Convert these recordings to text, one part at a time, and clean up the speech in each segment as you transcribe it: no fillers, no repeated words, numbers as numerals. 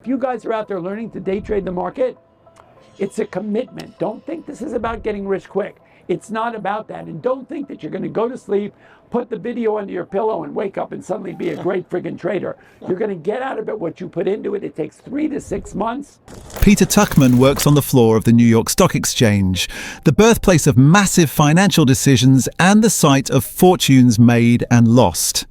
If you guys are out there learning to day trade the market, it's a commitment. Don't think this is about getting rich quick. It's not about that. And don't think that you're going to go to sleep, put the video under your pillow, and wake up and suddenly be a great friggin' trader. You're going to get out of it what you put into it. It takes 3 to 6 months. Peter Tuchman works on the floor of the New York Stock Exchange, the birthplace of massive financial decisions and the site of fortunes made and lost.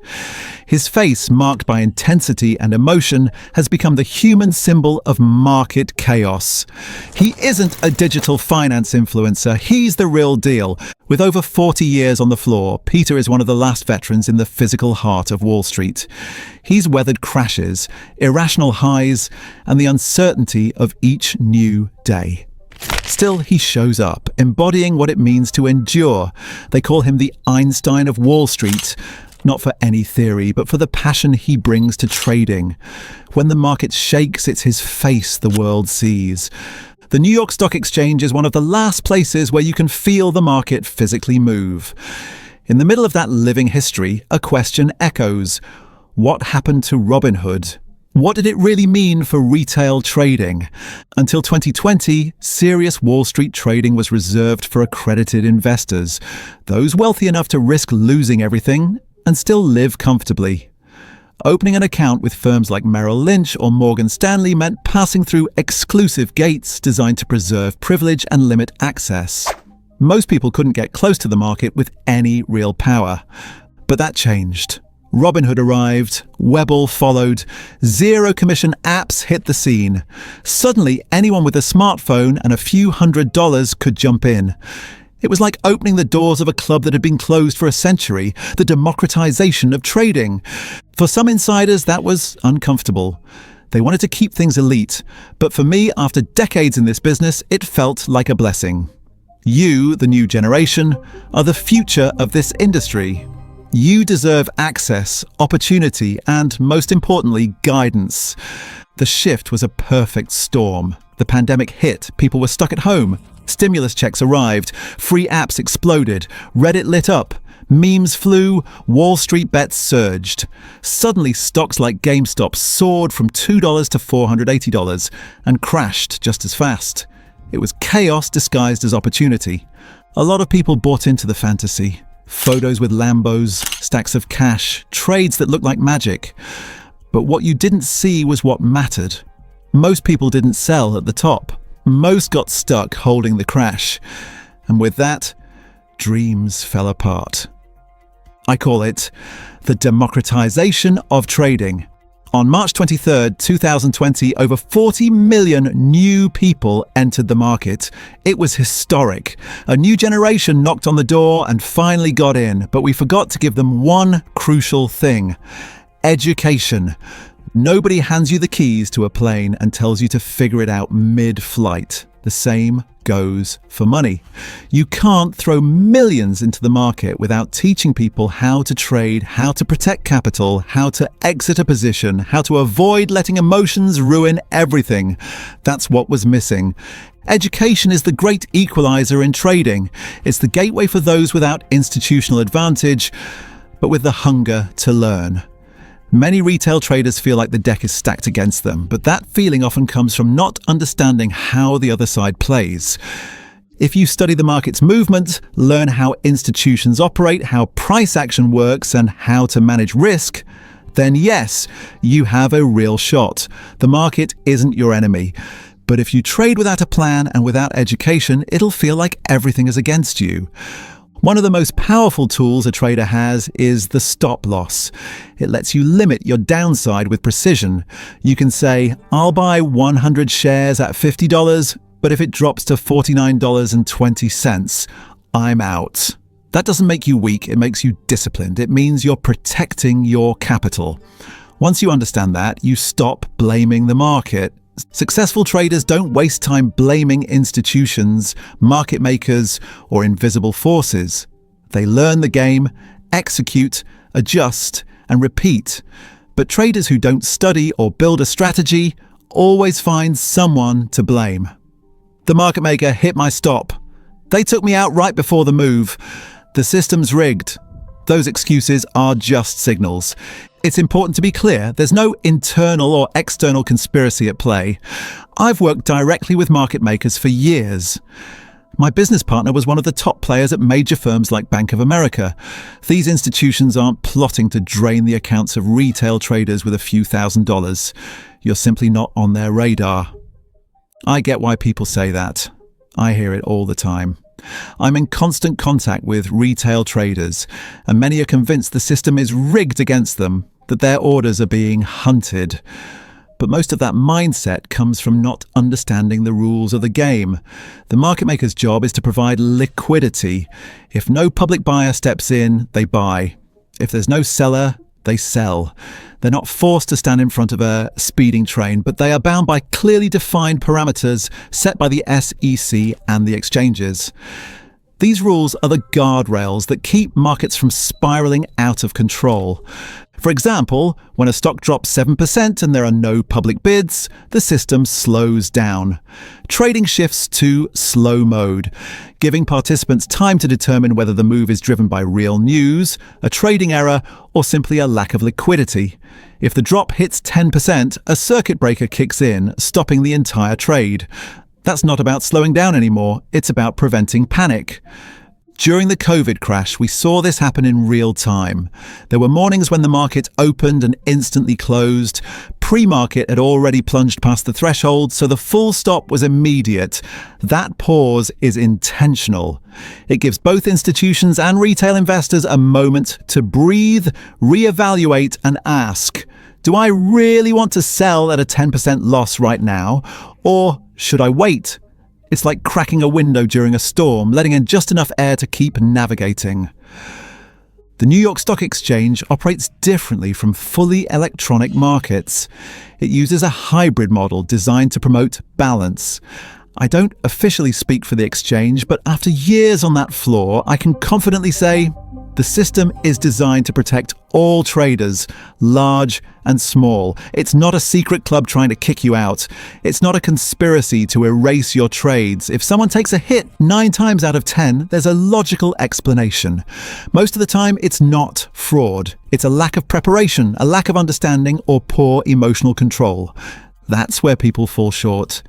His face, marked by intensity and emotion, has become the human symbol of market chaos. He isn't a digital finance influencer, he's the real deal. With over 40 years on the floor, Peter is one of the last veterans in the physical heart of Wall Street. He's weathered crashes, irrational highs, and the uncertainty of each new day. Still, he shows up, embodying what it means to endure. They call him the Einstein of Wall Street. Not for any theory, but for the passion he brings to trading. When the market shakes, it's his face the world sees. The New York Stock Exchange is one of the last places where you can feel the market physically move. In the middle of that living history, a question echoes. What happened to Robinhood? What did it really mean for retail trading? Until 2020, serious Wall Street trading was reserved for accredited investors, those wealthy enough to risk losing everything and still live comfortably. Opening an account with firms like Merrill Lynch or Morgan Stanley meant passing through exclusive gates designed to preserve privilege and limit access. Most people couldn't get close to the market with any real power. But that changed. Robinhood arrived, Webull followed, zero-commission apps hit the scene. Suddenly, anyone with a smartphone and a few $100s could jump in. It was like opening the doors of a club that had been closed for a century, the democratization of trading. For some insiders, that was uncomfortable. They wanted to keep things elite, but for me, after decades in this business, it felt like a blessing. You, the new generation, are the future of this industry. You deserve access, opportunity, and, most importantly, guidance. The shift was a perfect storm. The pandemic hit, people were stuck at home. Stimulus checks arrived, free apps exploded, Reddit lit up, memes flew, Wall Street bets surged. Suddenly, stocks like GameStop soared from $2 to $480 and crashed just as fast. It was chaos disguised as opportunity. A lot of people bought into the fantasy. Photos with Lambos, stacks of cash, trades that looked like magic. But what you didn't see was what mattered. Most people didn't sell at the top. Most got stuck holding the crash. And with that, dreams fell apart. I call it the democratization of trading. On March 23, 2020, over 40 million new people entered the market. It was historic. A new generation knocked on the door and finally got in, but we forgot to give them one crucial thing: education. Nobody hands you the keys to a plane and tells you to figure it out mid-flight. The same goes for money. You can't throw millions into the market without teaching people how to trade, how to protect capital, how to exit a position, how to avoid letting emotions ruin everything. That's what was missing. Education is the great equalizer in trading. It's the gateway for those without institutional advantage, but with the hunger to learn. Many retail traders feel like the deck is stacked against them, but that feeling often comes from not understanding how the other side plays. If you study the market's movement, learn how institutions operate, how price action works, and how to manage risk, then yes, you have a real shot. The market isn't your enemy. But if you trade without a plan and without education, it'll feel like everything is against you. One of the most powerful tools a trader has is the stop loss. It lets you limit your downside with precision. You can say, I'll buy 100 shares at $50, but if it drops to $49.20, I'm out. That doesn't make you weak, it makes you disciplined. It means you're protecting your capital. Once you understand that, you stop blaming the market. Successful traders don't waste time blaming institutions, market makers, or invisible forces. They learn the game, execute, adjust, and repeat. But traders who don't study or build a strategy always find someone to blame. The market maker hit my stop. They took me out right before the move. The system's rigged. Those excuses are just signals. It's important to be clear, there's no internal or external conspiracy at play. I've worked directly with market makers for years. My business partner was one of the top players at major firms like Bank of America. These institutions aren't plotting to drain the accounts of retail traders with a few $1,000s. You're simply not on their radar. I get why people say that. I hear it all the time. I'm in constant contact with retail traders, and many are convinced the system is rigged against them, that their orders are being hunted. But most of that mindset comes from not understanding the rules of the game. The market maker's job is to provide liquidity. If no public buyer steps in, they buy. If there's no seller, they sell. They're not forced to stand in front of a speeding train, but they are bound by clearly defined parameters set by the SEC and the exchanges. These rules are the guardrails that keep markets from spiraling out of control. For example, when a stock drops 7% and there are no public bids, the system slows down. Trading shifts to slow mode, giving participants time to determine whether the move is driven by real news, a trading error, or simply a lack of liquidity. If the drop hits 10%, a circuit breaker kicks in, stopping the entire trade. That's not about slowing down anymore, it's about preventing panic. During the COVID crash, we saw this happen in real time. There were mornings when the market opened and instantly closed. Pre-market had already plunged past the threshold, so the full stop was immediate. That pause is intentional. It gives both institutions and retail investors a moment to breathe, reevaluate, and ask, do I really want to sell at a 10% loss right now, or should I wait? It's like cracking a window during a storm, letting in just enough air to keep navigating. The New York Stock Exchange operates differently from fully electronic markets. It uses a hybrid model designed to promote balance. I don't officially speak for the exchange, but after years on that floor, I can confidently say the system is designed to protect all traders, large and small. It's not a secret club trying to kick you out. It's not a conspiracy to erase your trades. If someone takes a hit 9 times out of 10, there's a logical explanation. Most of the time, it's not fraud. It's a lack of preparation, a lack of understanding, or poor emotional control. That's where people fall short.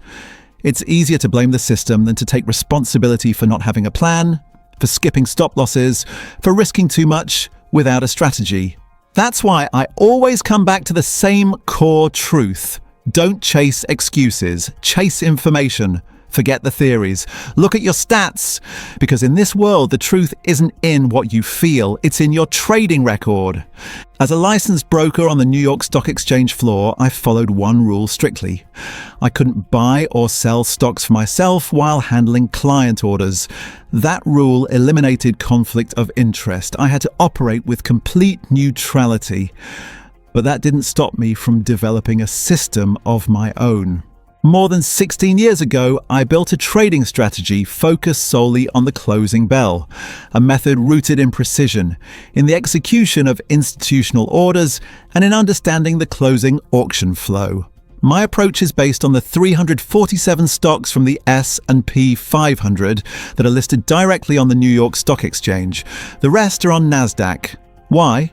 It's easier to blame the system than to take responsibility for not having a plan, for skipping stop losses, for risking too much without a strategy. That's why I always come back to the same core truth. Don't chase excuses, chase information. Forget the theories. Look at your stats. Because in this world, the truth isn't in what you feel, it's in your trading record. As a licensed broker on the New York Stock Exchange floor, I followed one rule strictly. I couldn't buy or sell stocks for myself while handling client orders. That rule eliminated conflict of interest. I had to operate with complete neutrality. But that didn't stop me from developing a system of my own. More than 16 years ago, I built a trading strategy focused solely on the closing bell, a method rooted in precision, in the execution of institutional orders, and in understanding the closing auction flow. My approach is based on the 347 stocks from the S&P 500 that are listed directly on the New York Stock Exchange. The rest are on NASDAQ. Why?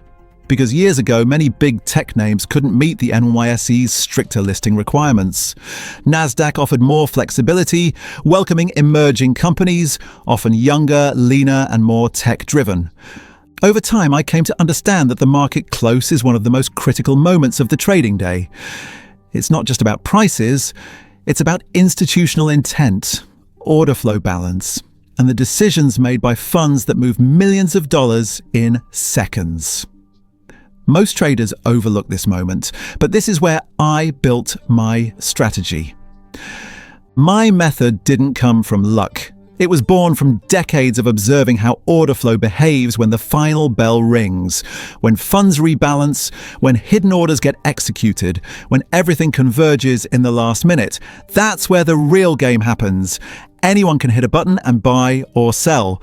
Because years ago, many big tech names couldn't meet the NYSE's stricter listing requirements. NASDAQ offered more flexibility, welcoming emerging companies, often younger, leaner, and more tech-driven. Over time, I came to understand that the market close is one of the most critical moments of the trading day. It's not just about prices, it's about institutional intent, order flow balance, and the decisions made by funds that move millions of dollars in seconds. Most traders overlook this moment, but this is where I built my strategy. My method didn't come from luck. It was born from decades of observing how order flow behaves when the final bell rings, when funds rebalance, when hidden orders get executed, when everything converges in the last minute. That's where the real game happens. Anyone can hit a button and buy or sell.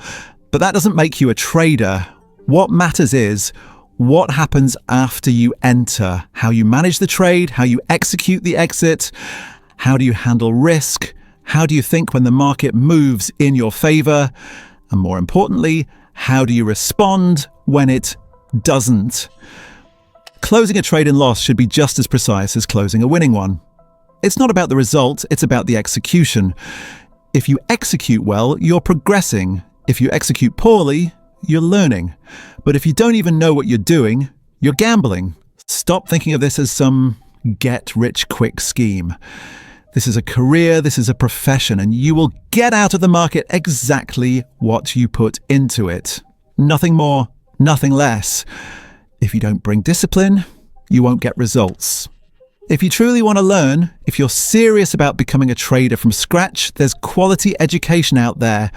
But that doesn't make you a trader. What matters is what happens after you enter, how you manage the trade, how you execute the exit, how do you handle risk, how do you think when the market moves in your favor, and more importantly, how do you respond when it doesn't? Closing a trade in loss should be just as precise as closing a winning one. It's not about the result, it's about the execution. If you execute well, you're progressing. If you execute poorly, you're learning. But if you don't even know what you're doing, you're gambling. Stop thinking of this as some get-rich-quick scheme. This is a career, this is a profession, and you will get out of the market exactly what you put into it. Nothing more, nothing less. If you don't bring discipline, you won't get results. If you truly want to learn, if you're serious about becoming a trader from scratch, there's quality education out there.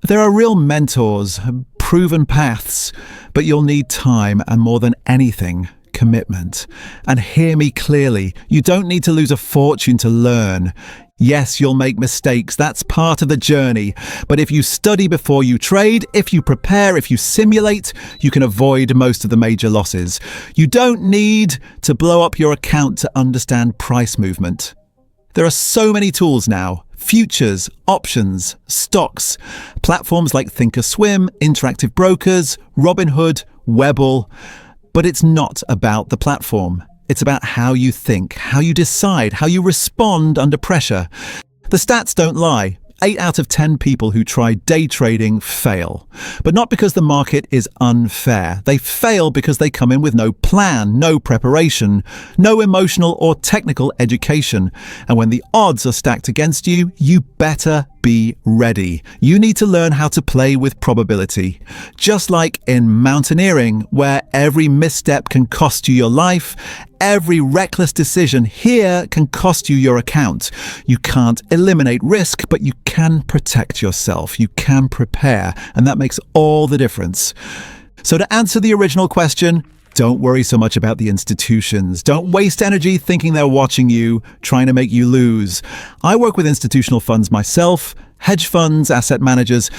There are real mentors, proven paths, but you'll need time and, more than anything, commitment. And hear me clearly, you don't need to lose a fortune to learn. Yes, you'll make mistakes, that's part of the journey. But if you study before you trade, if you prepare, if you simulate, you can avoid most of the major losses. You don't need to blow up your account to understand price movement. There are so many tools now. Futures, options, stocks, platforms like Thinkorswim, Interactive Brokers, Robinhood, Webull. But it's not about the platform. It's about how you think, how you decide, how you respond under pressure. The stats don't lie. 8 out of 10 people who try day trading fail. But not because the market is unfair. They fail because they come in with no plan, no preparation, no emotional or technical education. And when the odds are stacked against you, you better be ready. You need to learn how to play with probability. Just like in mountaineering, where every misstep can cost you your life, every reckless decision here can cost you your account. You can't eliminate risk, but you can protect yourself. You can prepare, and that makes all the difference. So to answer the original question, don't worry so much about the institutions. Don't waste energy thinking they're watching you, trying to make you lose. I work with institutional funds myself, hedge funds, asset managers,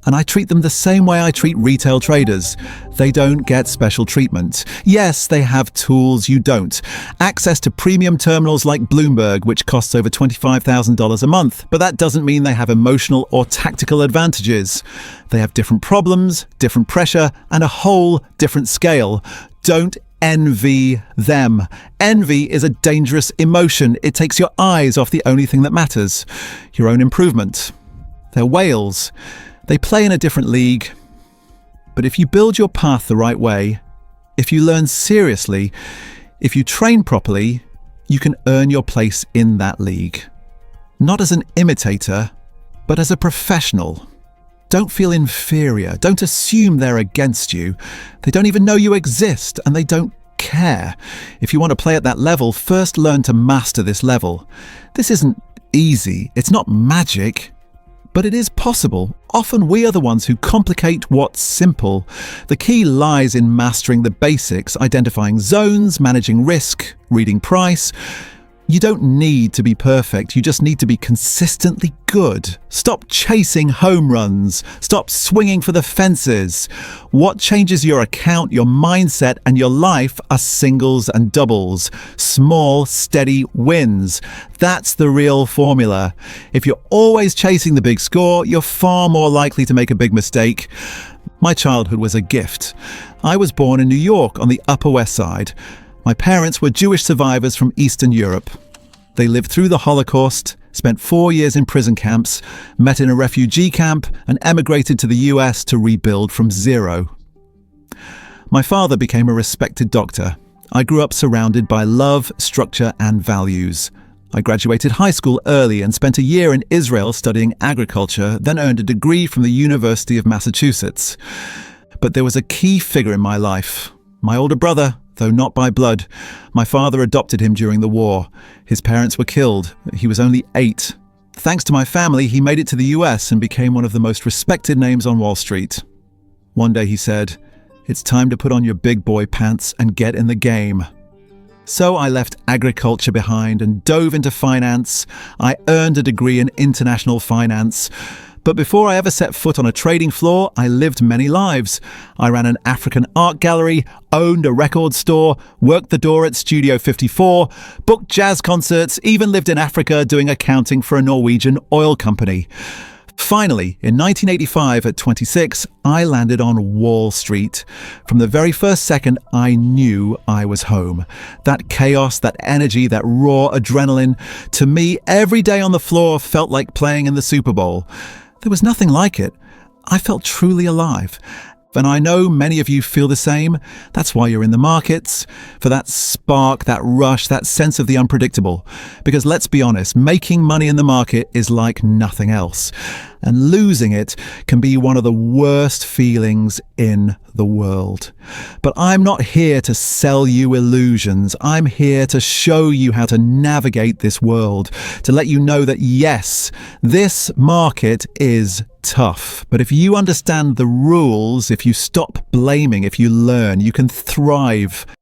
and I treat them the same way I treat retail traders. They don't get special treatment. Yes, they have tools you don't. Access to premium terminals like Bloomberg, which costs over $25,000 a month, but that doesn't mean they have emotional or tactical advantages. They have different problems, different pressure, and a whole different scale. Don't envy them. Envy is a dangerous emotion. It takes your eyes off the only thing that matters, your own improvement. They're whales. They play in a different league. But if you build your path the right way, if you learn seriously, if you train properly, you can earn your place in that league. Not as an imitator, but as a professional. Don't feel inferior. Don't assume they're against you. They don't even know you exist, and they don't care. If you want to play at that level, first learn to master this level. This isn't easy. It's not magic. But it is possible. Often we are the ones who complicate what's simple. The key lies in mastering the basics, identifying zones, managing risk, reading price. You don't need to be perfect, you just need to be consistently good. Stop chasing home runs. Stop swinging for the fences. What changes your account, your mindset, and your life are singles and doubles. Small, steady wins. That's the real formula. If you're always chasing the big score, you're far more likely to make a big mistake. My childhood was a gift. I was born in New York on the Upper West Side. My parents were Jewish survivors from Eastern Europe. They lived through the Holocaust, spent 4 years in prison camps, met in a refugee camp, and emigrated to the US to rebuild from zero. My father became a respected doctor. I grew up surrounded by love, structure, and values. I graduated high school early and spent a year in Israel studying agriculture, then earned a degree from the University of Massachusetts. But there was a key figure in my life. My older brother, though not by blood. My father adopted him during the war. His parents were killed. He was only 8. Thanks to my family, he made it to the US and became one of the most respected names on Wall Street. One day he said, "It's time to put on your big boy pants and get in the game." So I left agriculture behind and dove into finance. I earned a degree in international finance. But before I ever set foot on a trading floor, I lived many lives. I ran an African art gallery, owned a record store, worked the door at Studio 54, booked jazz concerts, even lived in Africa doing accounting for a Norwegian oil company. Finally, in 1985 at 26, I landed on Wall Street. From the very first second, I knew I was home. That chaos, that energy, that raw adrenaline, to me, every day on the floor felt like playing in the Super Bowl. There was nothing like it. I felt truly alive. And I know many of you feel the same. That's why you're in the markets, for that spark, that rush, that sense of the unpredictable. Because let's be honest, making money in the market is like nothing else. And losing it can be one of the worst feelings in the world. But I'm not here to sell you illusions. I'm here to show you how to navigate this world, to let you know that yes, this market is tough. But if you understand the rules, if you stop blaming, if you learn, you can thrive.